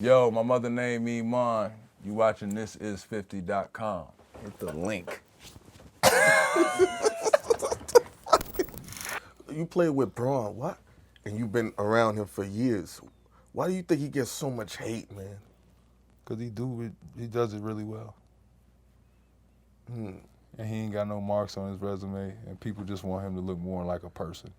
Yo, my mother named Iman. You watching thisis50.com. Hit the link. You played with Braun, what? And you've been around him for years. Why do you think he gets so much hate, man? Because he does it really well. And he ain't got no marks on his resume, and people just want him to look more like a person.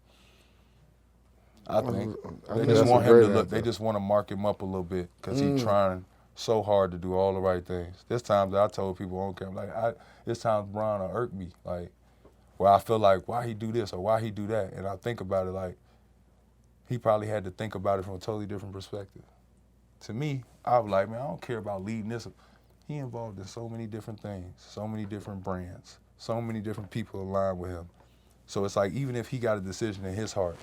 I think they just want him to look. They just want to mark him up a little bit because he's trying so hard to do all the right things. There's times that I told people on camera, like, there's times Bryant will irk me, like, where I feel like, why he do this or why he do that, and I think about it like, he probably had to think about it from a totally different perspective. To me, I was like, man, I don't care about leading this. He involved in so many different things, so many different brands, so many different people aligned with him. So it's like, even if he got a decision in his heart,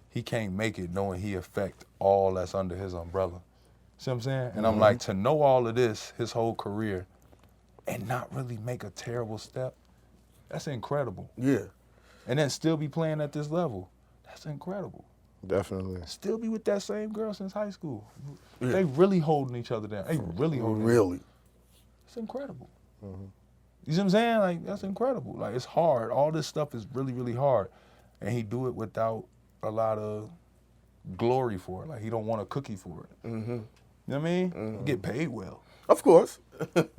he can't make it knowing he affect all that's under his umbrella. See what I'm saying? And I'm like, to know all of this, his whole career, and not really make a terrible step, that's incredible. Yeah. And then still be playing at this level, that's incredible. Definitely. Still be with that same girl since high school. Yeah. They really holding each other down. They really holding each other down. It's incredible. You see what I'm saying? Like, that's incredible. Like, it's hard. All this stuff is really, really hard. And he do it without a lot of glory for it. Like, he don't want a cookie for it. You know what I mean? He get paid well. Of course. Everybody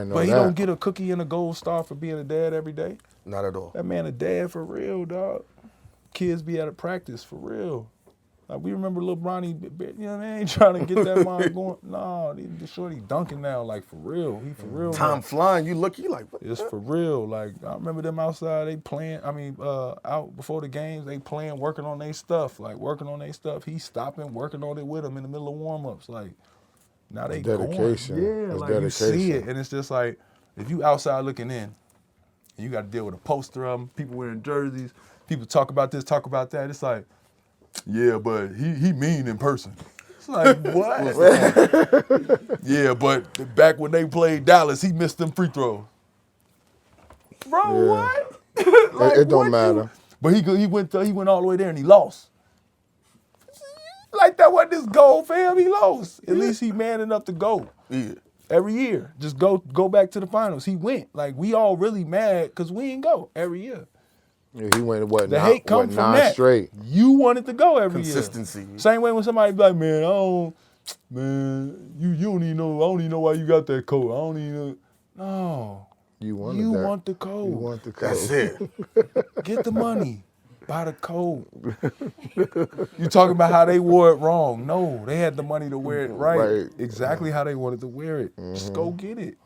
knows But he that. don't get a cookie and a gold star for being a dad every day. Not at all. That man a dad for real, dog. Kids be out of practice for real. Like, we remember Lebron, you know what I mean? Trying to get that mind going. No, the shorty dunking now, like, for real. He for real. Time flying, you look, you like, what? It's for real. Like, I remember them outside, they playing, out before the games, they playing, working on their stuff. He stopping, working on it with them in the middle of warm-ups. Like, now they dedication. going. Yeah, It's like, dedication. you see it. And it's just like, if you outside looking in, and you got to deal with a poster of them, people wearing jerseys, people talk about this, talk about that. It's like, yeah, but he mean in person. It's like, what? Yeah, but back when they played Dallas, he missed them free throws. Bro, what? Like, it don't what matter. But he went all the way there and he lost. Like, that wasn't his goal, fam. He lost. At least he man enough to go. Yeah. Every year. Just go back to the finals. He went. Like, we all really mad because we didn't go every year. Yeah, he went, The hate comes from 9 that. straight. You wanted to go every Consistency. year. Same way when somebody be like, man, you don't even know, I don't even know why you got that coat. I don't even know. No. You Want the coat. You want the coat. That's it. Get the money. Buy the coat. You talking about how they wore it wrong. No, they had the money to wear it right. Exactly how they wanted to wear it. Just go get it.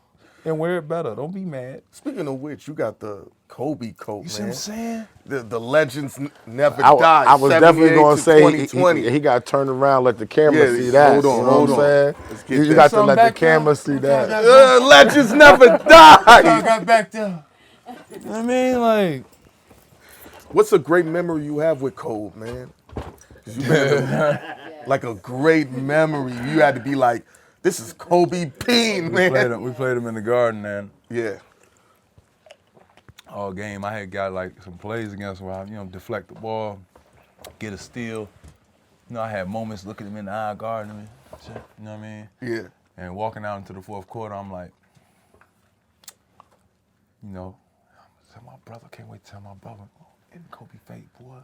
And wear it better. Don't be mad. Speaking of which, you got the Kobe coat, You see what man. I'm saying? The legends never die. I was definitely going to say 2020. he got turned around, let the camera see that. Hold on, you know hold what on. I'm saying? Let's get You that. got to Something let the back there? camera see that. Legends never I die. got back there. You know what I mean? Like, What's a great memory you have with Kobe, man? 'Cause you been like a great memory. You had to be like, this is Kobe Bean, man. We played him in the Garden, man. Yeah. All game, I had got like some plays against him where I, deflect the ball, get a steal. I had moments looking him in the eye, guarding him. You know what I mean? Yeah. And walking out into the fourth quarter, I'm like, tell my brother, can't wait to tell my brother, oh, in Kobe fate, boy.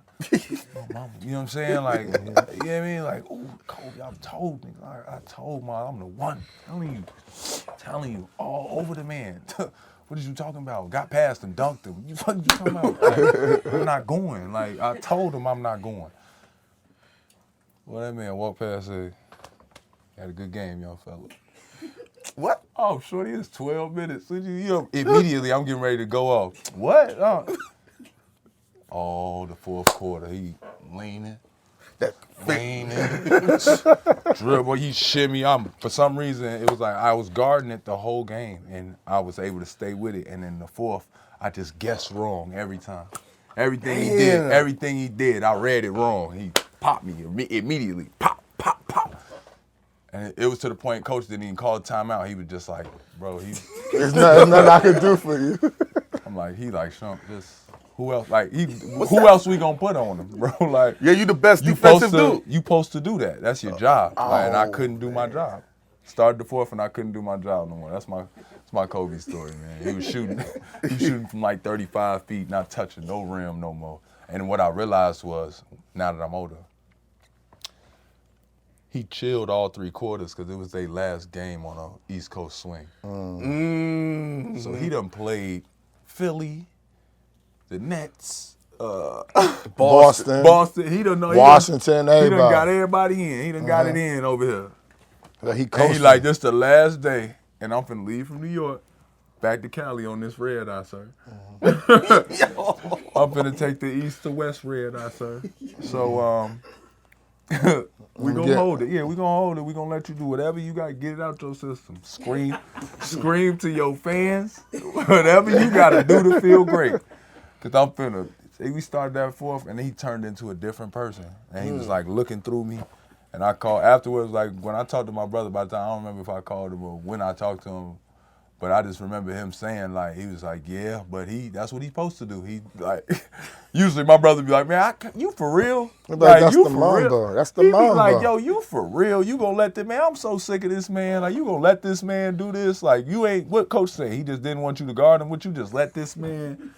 Oh, mama. You know what I'm saying? Like, you know what I mean? Like, ooh, Kobe, I told niggas, I told I'm the one. Telling you, all over the man. What is you talking about? Got past him, dunked him. What you talking about? Like, I'm not going. Like, I told him I'm not going. Well, that man walked past and said, had a good game, young fella. What? Oh, shorty, it's 12 minutes. Immediately, I'm getting ready to go off. What? Oh, the fourth quarter, he leaning. Dribble, he shimmy. For some reason, it was like I was guarding it the whole game, and I was able to stay with it. And in the fourth, I just guessed wrong every time. Everything he did, I read it wrong. He popped me immediately. Pop, pop, pop. And it was to the point coach didn't even call a timeout. He was just like, bro, There's nothing I can do for you. I'm like, Shump, just Who else? Like who else we gonna put on him, bro? Like Yeah, you the best you defensive supposed to dude. you supposed to do that. That's your job. Like, and I Oh, couldn't do my job. Started the fourth and I couldn't do my job no more. That's my Kobe story, man. He was shooting from like 35 feet, not touching no rim no more. And what I realized was, now that I'm older, he chilled all 3 quarters because it was their last game on a East Coast swing. So he done played Philly, the Nets, Boston. He done know Washington, he done everybody. got everybody in. He done got it in over here. He And coached he like, this the last day, and I'm finna leave from New York, back to Cali on this red eye, sir. I'm finna take the east to west red eye, sir. So we gonna hold it. Yeah, we gonna hold it. We gonna let you do whatever you got. Get it out your system. Scream to your fans. Whatever you gotta do to feel great. Cause I'm finna. We started that fourth, and then he turned into a different person. And he was like looking through me. And I called afterwards, like when I talked to my brother by the time, I don't remember if I called him or when I talked to him, but I just remember him saying, like, he was like, yeah, but that's what he's supposed to do. He like, usually my brother be like, man, you for real? Like, That's the Mamba. That's the he Mamba. be like, yo, you for real? You gonna let man, I'm so sick of this man. Like, you gonna let this man do this? Like, you ain't, what coach say? He just didn't want you to guard him. Would you just let this man?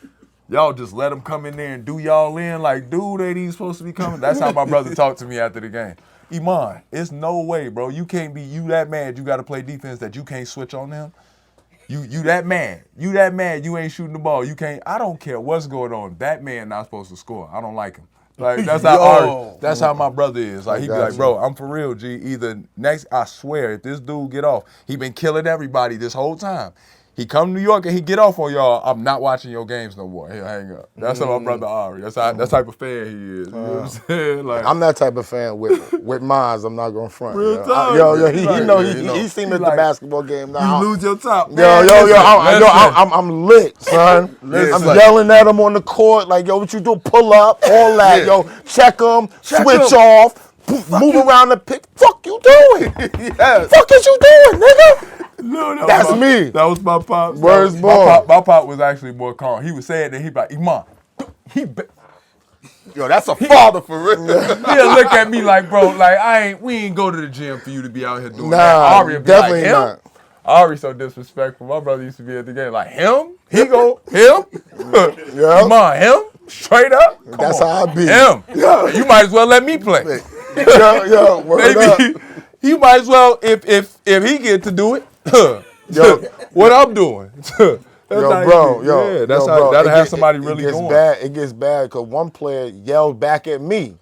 Y'all just let him come in there and do y'all in? Like, dude, ain't he supposed to be coming? That's how my brother talked to me after the game. Iman, it's no way, bro. You can't be, you that mad, you got to play defense that you can't switch on them. You that mad. You that mad, you ain't shooting the ball. You can't, I don't care what's going on. That man not supposed to score. I don't like him. Like, that's how my brother is. Like, he be like, bro, I'm for real, G. Either next, I swear, if this dude get off, he been killing everybody this whole time. He come to New York and he get off on y'all, I'm not watching your games no more. He'll hang up. That's how my brother Ari. That's type of fan he is. You know what I'm saying? Like, I'm that type of fan with mines. I'm not gonna front. Real time. He seen me at the basketball game now. you lose your top. I'm lit, son. I'm yelling at him on the court, like, yo, what you do? Pull up, all that, yo. Check him, switch off, move around the pick. Fuck you doing? Fuck is you doing, nigga? No, That's me. That was my pop. Where's my pop was actually more calm. He was saying that he like, Iman, Yo, that's a father for real. He'll look at me like, bro, like we ain't go to the gym for you to be out here doing that. Nah, Ari would be definitely like, him? not. Ari so disrespectful. My brother used to be at the game like, him? He go, him? Yeah. Iman, him? Straight up? Come That's on. how I be. Him? You might as well let me play. Yo, word up. Maybe you might as well, if he get to do it, Yo, what I'm doing. That's how that'll have somebody really going. It gets bad because one player yelled back at me.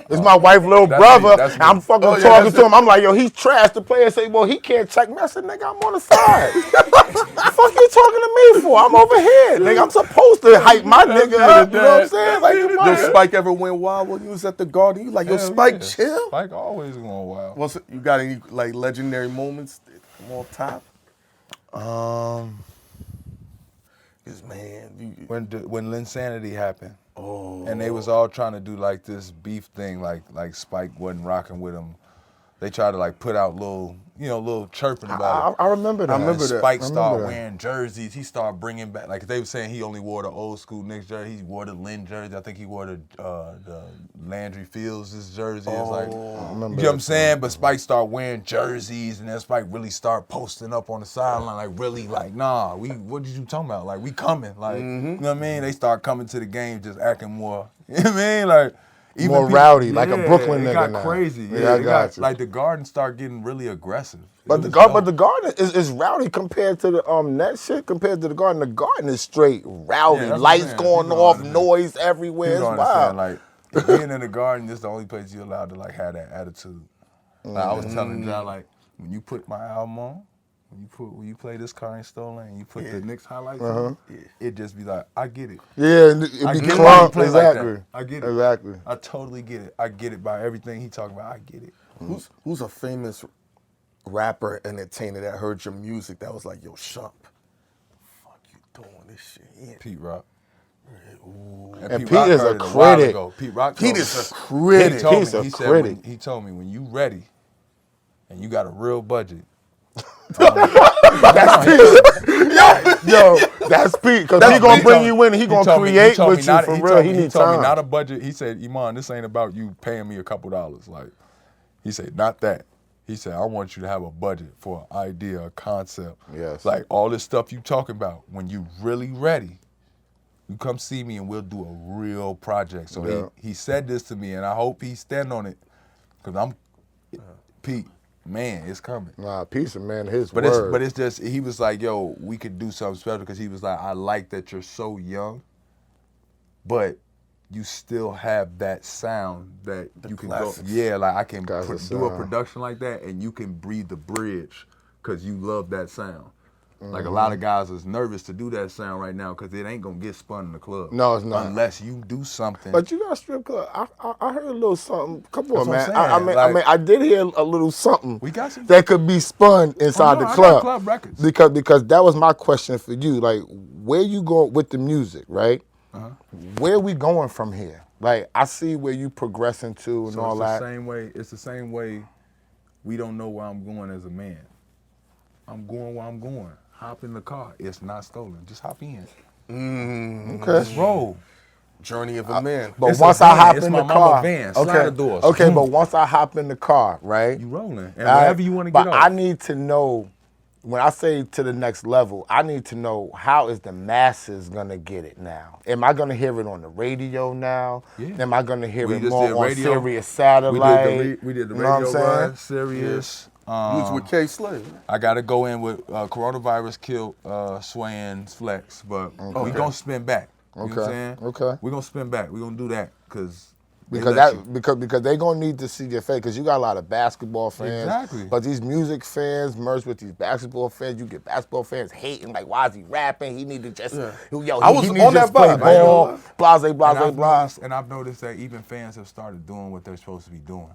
It's my wife's little brother. That's me. I'm fucking talking to him. I'm like, yo, he's trash. The player say, well, he can't check me. I said, nigga, I'm on the side. The fuck you talking to me for? I'm over here. Nigga, I'm supposed to hype my nigga up. You know what I'm saying? Like, Yo, Spike ever went wild when you was at the Garden? You like, yo, Spike, chill. Spike always going wild. You got any like legendary moments from all time? Cause man, When Linsanity happened, and they was all trying to do like this beef thing, like Spike wasn't rocking with him. They tried to like put out little chirping about it. I remember that. And Spike started wearing jerseys. He started bringing back, like they were saying he only wore the old school Knicks jersey. He wore the Lynn jersey. I think he wore the Landry Fields' jersey. It's like, you know what I'm saying? But Spike started wearing jerseys, and then Spike really started posting up on the sideline, like really like, nah, what did you talking about? Like, we coming. Like, you know what I mean? They start coming to the game just acting more, you know what I mean? Like, even more rowdy, like a Brooklyn nigga got now. crazy. Yeah, I got you. Like the Garden started getting really aggressive. But the Garden is rowdy compared to the net shit. Compared to the Garden is straight rowdy. Yeah, Lights going off, noise everywhere. It's wild. Like being in the Garden, this is the only place you're allowed to like have that attitude. Like, I was telling John, like, when you put my album on, when you play This Car Ain't Stolen and you put the Knicks highlights on, it just be like, I get it. Yeah, it be clump. Exactly. I get it. Exactly. I totally get it. I get it by everything he talking about. I get it. Who's a famous rapper entertainer that heard your music that was like, yo, Shump, fuck you doing this shit? Yeah. Pete Rock. And Pete is a critic. Pete is a critic. He told me when you ready and you got a real budget, That's Pete. Yo, that's Pete. Because he gonna bring you in and he gonna create with you for real. He need told me time. not a budget. He said, Iman, this ain't about you paying me a couple dollars. Like, he said, not that. He said, I want you to have a budget for an idea, a concept. Yes. Like all this stuff you talking about, when you really ready, you come see me and we'll do a real project. So he said this to me and I hope he stand on it. Cause Pete, man, it's coming. Nah, Pete's a man, his But word. it's just, he was like, yo, we could do something special because he was like, I like that you're so young, but you still have that sound that you can go, like I can do a production like that and you can breathe the bridge because you love that sound. Like a lot of guys is nervous to do that sound right now because it ain't gonna get spun in the club. No, it's not. Unless you do something. But you got a strip club. I heard a little something. Come on, That's man. what I'm saying. I did hear a little something. We got some that could be spun inside the I club. got club records. Because that was my question for you. Like, where you going with the music, right? Where we going from here? Like, I see where you progressing to and all that. It's the same way we don't know where I'm going as a man. I'm going where I'm going. Hop in the car. It's not stolen. Just hop in. Okay. Let's roll. Journey of a man. But It's once a I van. hop It's in my the mama car, van. Slide the doors. Okay, but once I hop in the car, right? You rolling. And wherever you want to get But off. I need to know, when I say to the next level, I need to know how is the masses gonna get it now? Am I gonna hear it on the radio now? Yeah. Am I gonna hear We it just more did on radio. Sirius Satellite? We did the You know what I'm radio saying? run, Sirius. You was with K Slade. I got to go in with coronavirus killed Sway and Flex, but we gonna spin back. You know what I'm saying? Okay. We gonna spin back. We gonna do that because they gonna need to see your face because you got a lot of basketball fans. Exactly. But these music fans merge with these basketball fans. You get basketball fans hating like, why is he rapping? He need to just I was he need on to that just play vibe. ball. Blase, blase. And I've noticed that even fans have started doing what they're supposed to be doing.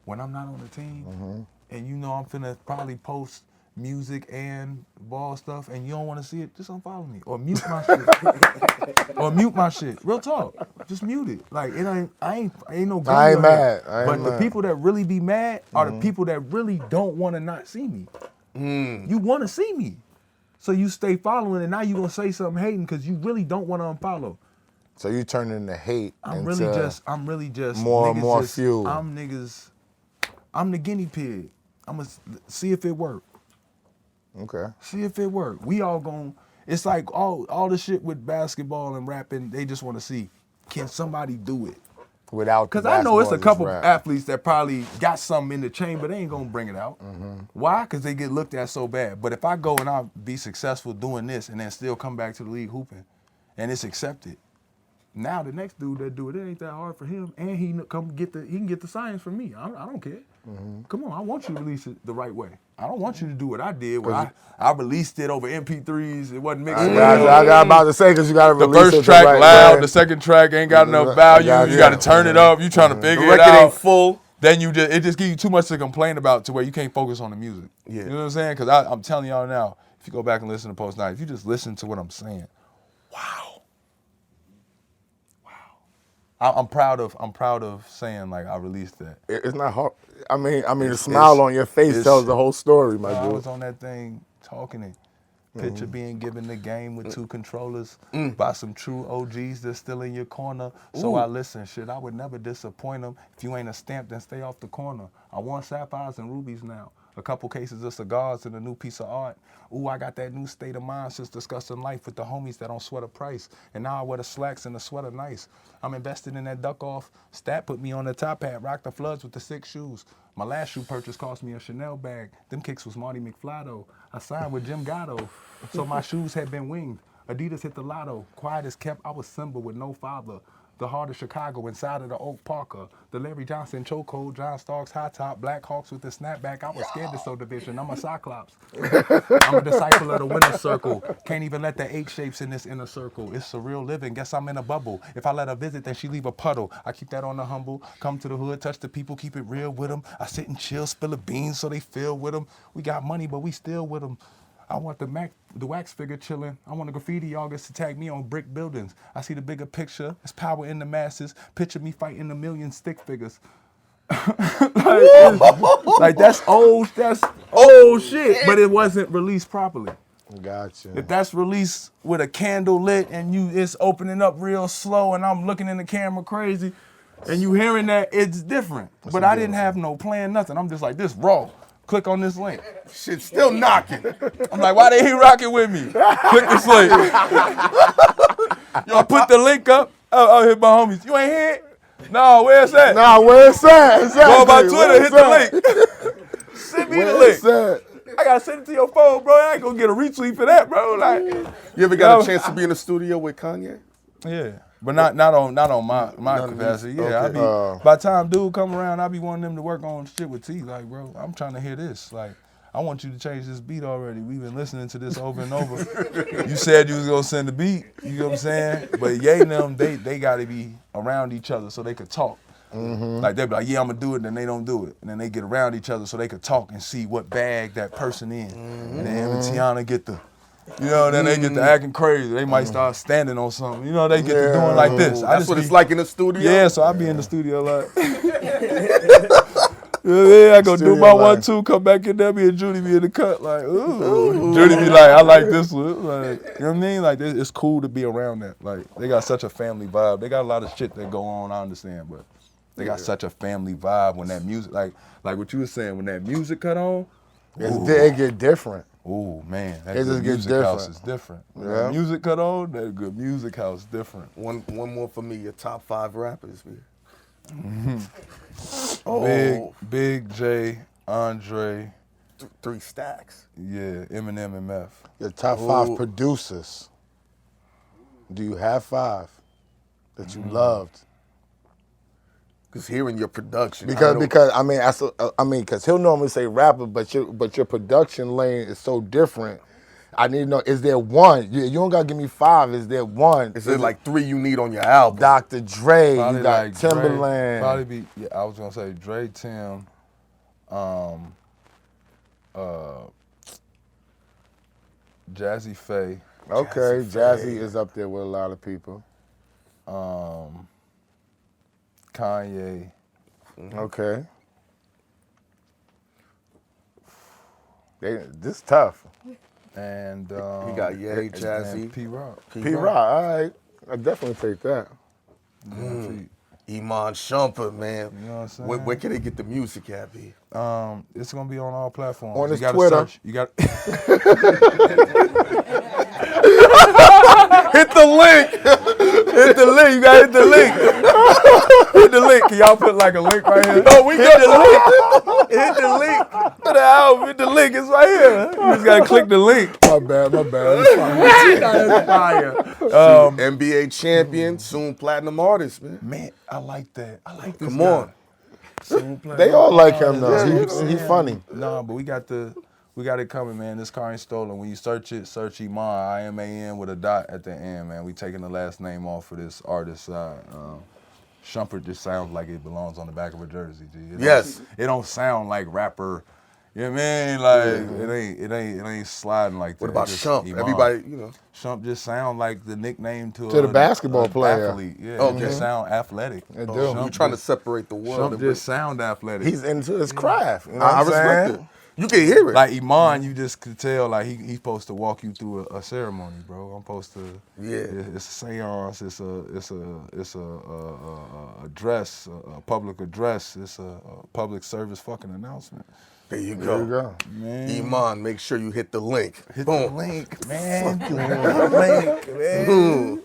When I'm not on the team, and you know I'm finna probably post music and ball stuff, and you don't want to see it, just unfollow me or mute my shit. Or mute my shit. Real talk. Just mute it. Like I ain't no. I ain't mad. The people that really be mad are the people that really don't want to not see me. You want to see me, so you stay following, and now you gonna say something hating because you really don't want to unfollow. So you turn into hate. I'm really just more and niggas more just, fuel. I'm the guinea pig. I'm gonna see if it work. Okay. See if it work. We all gon'. It's like all the shit with basketball and rapping. They just want to see, can somebody do it? Without Because I know it's a couple athletes that probably got something in the chain, but they ain't gonna bring it out. Why? Because they get looked at so bad. But if I go and I'll be successful doing this and then still come back to the league hooping, and it's accepted. Now the next dude that do it, it ain't that hard for him, and he can get the science from me. I don't care. Come on, I want you to release it the right way. I don't want you to do what I did, where I released it over MP3s. It wasn't mixed. I got about to say because you got to release it. The first track right loud, way. the second track ain't got enough value. You got to turn it up. You trying to figure it Record out. ain't full. Then it just gives you too much to complain about to where you can't focus on the music. Yeah. You know what I'm saying? Because I'm telling y'all now, if you go back and listen to Post 9, if you just listen to what I'm saying, wow. I'm proud of saying like I released that. It's not hard. I mean, the smile on your face tells the whole story, my I dude. was on that thing talking it. Picture being given the game with 2 controllers by some true OGs that's still in your corner. So I listen, shit, I would never disappoint them. If you ain't a stamp, then stay off the corner. I want sapphires and rubies now. A couple cases of cigars and a new piece of art. Ooh, I got that new state of mind since discussing life with the homies that don't sweat a price. And now I wear the slacks and the sweater nice. I'm invested in that duck off. Stat put me on the top hat, rock the floods with the 6 shoes. My last shoe purchase cost me a Chanel bag. Them kicks was Marty McFly though. I signed with Jim Gatto, so my shoes had been winged. Adidas hit the lotto. Quiet as kept, I was Simba with no father. The heart of Chicago inside of the Oak Parker. The Larry Johnson chokehold, John Starks high top, Black Hawks with the snapback. I was scared to so division. I'm a Cyclops. I'm a disciple of the winner's circle. Can't even let the 8 shapes in this inner circle. It's surreal living. Guess I'm in a bubble. If I let her visit, then she leave a puddle. I keep that on the humble. Come to the hood, touch the people, keep it real with them. I sit and chill, spill the beans so they feel with them. We got money, but we still with them. I want the wax figure chilling. I want the graffiti artists to tag me on brick buildings. I see the bigger picture. It's power in the masses. Picture me fighting a million stick figures. like that's old. Oh shit! But it wasn't released properly. Gotcha. If that's released with a candle lit and it's opening up real slow and I'm looking in the camera crazy and you hearing that, it's different. But I didn't have no plan, nothing. I'm just like, this raw. Click on this link. Shit's still knocking. I'm like, why they rocking with me? Click this link. Yo, I put the link up. I'll hit my homies. You ain't hear it? No, where's that? Nah, where's that? Exactly. Go on my Twitter, hit the link. Send me the link. That? I gotta send it to your phone, bro. I ain't gonna get a retweet for that, bro. Like, You ever got a chance to be in the studio with Kanye? yeah, but not on my capacity. Yeah, Okay. by the time dude come around, I be wanting them to work on shit with T. Like, bro, I'm trying to hear this. Like, I want you to change this beat already. We've been listening to this over and over. You said you was gonna send the beat. You know what I'm saying? But Ye and them, they gotta be around each other so they could talk. Like they be like, yeah, I'm gonna do it, and then they don't do it. And then they get around each other so they could talk and see what bag that person in. And then him and Tiana get the, then they get to acting crazy. They might start standing on something. They get to doing like this. That's what it's like in the studio? Yeah, so I be in the studio like. Yeah, I go do my 1-2, come back in there, me and Judy be in the cut, like, ooh. Judy be like, I like this one. Like, you know what I mean? Like, it's cool to be around that. Like, they got such a family vibe. They got a lot of shit that go on, I understand, but they got such a family vibe when that music, like what you were saying, when that music cut on. It get different. Ooh, man, that It good just gets music house different. is different. When Yeah. that music cut on, that good music house is different. One more for me, your top 5 rappers, man. Big J, Andre, 3 stacks. yeah, Eminem and Meth. Your top 5 producers. Do you have 5 that you loved? Because hearing your production. Because he'll normally say rapper, but your production lane is so different. I need to know, is there one? You don't gotta give me 5. Is there one? Is there like 3 you need on your album? Dr. Dre, Probably you got like Timberland. Probably be, yeah, I was gonna say Dre, Tim, Jazzy Faye, Okay, Jazzy is up there with a lot of people. Kanye, Okay. This tough. and You got Ye, Jazzy. P Rock. P-Rock, all right. I definitely take that. Iman Shumpert, man. You know what I'm saying? Where can they get the music at, B? It's gonna be on all platforms. On you his gotta Twitter. Search. You got. Hit the link! Hit the link. You gotta hit the link. Hit the link. Can y'all put like a link right here? Oh, we hit the link. Hit the link. To the album. Hit the link. It's right here. You just gotta click the link. My bad. It's fine. NBA champion, soon platinum artist, man. Man, I like that. I like this. Come guy. on. They all like him though. He's funny. No, but we got it coming, man. This car ain't stolen. When you search it, search Iman, I-M-A-N with a dot at the end, man. We taking the last name off for this artist side. Shumpert just sounds like it belongs on the back of a jersey, G. It don't sound like rapper. You know what I mean? Like it ain't sliding like that. What about Just Shump? Iman. Everybody, Shump just sound like the nickname to the basketball player. Athlete. Yeah, Okay. he just sound athletic. It do. You're trying to separate the world. Shump just sound athletic. He's into his craft. You know I what I'm respect saying? it. You can hear it. Like Iman, you just could tell like he's supposed to walk you through a ceremony, bro. I'm supposed to. Yeah. It's a seance. It's a address, a public address. It's a public service fucking announcement. There you There you go. go. Man, Iman, make sure you hit the link. hit Boom. the link, man. Hit the link, man.